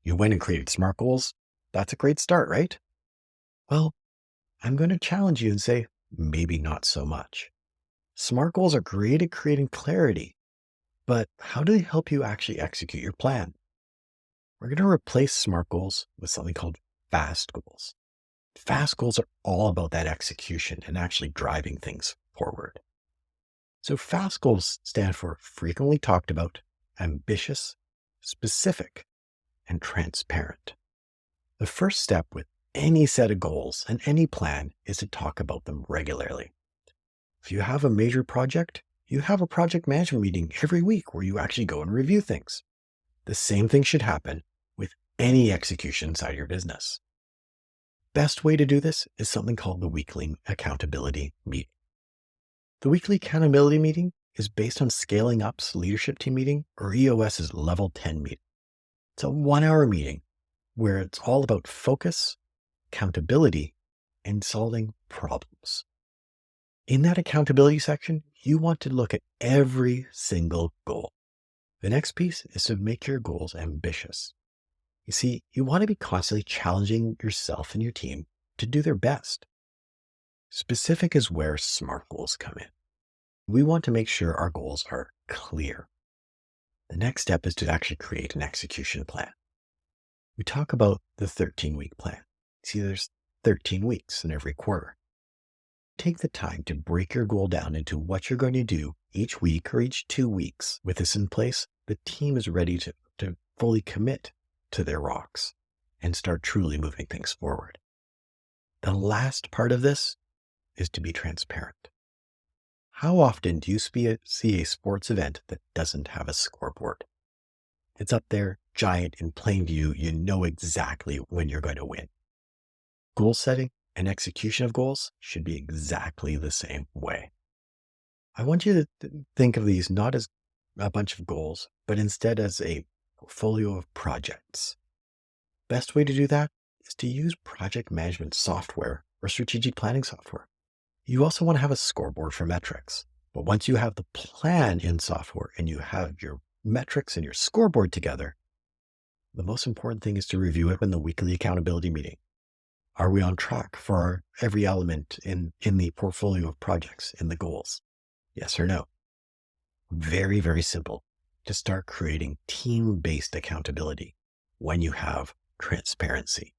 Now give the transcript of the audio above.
You went and created SMART goals. That's a great start, right? Well, I'm going to challenge you and say, maybe not so much. SMART goals are great at creating clarity, but how do they help you actually execute your plan? We're going to replace SMART goals with something called FAST goals. FAST goals are all about that execution and actually driving things forward. So FAST goals stand for frequently talked about, ambitious, specific, and transparent. The first step with any set of goals and any plan is to talk about them regularly. If you have a major project, you have a project management meeting every week where you actually go and review things. The same thing should happen with any execution inside your business. Best way to do this is something called the weekly accountability meeting. The weekly accountability meeting is based on Scaling Up's leadership team meeting or EOS's level 10 meeting. It's a 1 hour meeting where it's all about focus, accountability, and solving problems. In that accountability section, you want to look at every single goal. The next piece is to make your goals ambitious. You see, you want to be constantly challenging yourself and your team to do their best. Specific is where SMART goals come in. We want to make sure our goals are clear. The next step is to actually create an execution plan. We talk about the 13-week plan. See, there's 13 weeks in every quarter. Take the time to break your goal down into what you're going to do each week or each 2 weeks. With this in place, the team is ready to fully commit to their rocks and start truly moving things forward. The last part of this is to be transparent. How often do you see a sports event that doesn't have a scoreboard? It's up there, giant, in plain view. You know exactly when you're going to win. Goal setting and execution of goals should be exactly the same way. I want you to think of these not as a bunch of goals, but instead as a portfolio of projects. Best way to do that is to use project management software or strategic planning software. You also want to have a scoreboard for metrics. But once you have the plan in software and you have your metrics and your scoreboard together, the most important thing is to review it in the weekly accountability meeting. Are we on track for every element in the portfolio of projects, in the goals? Yes or no? Very, very simple to start creating team-based accountability when you have transparency.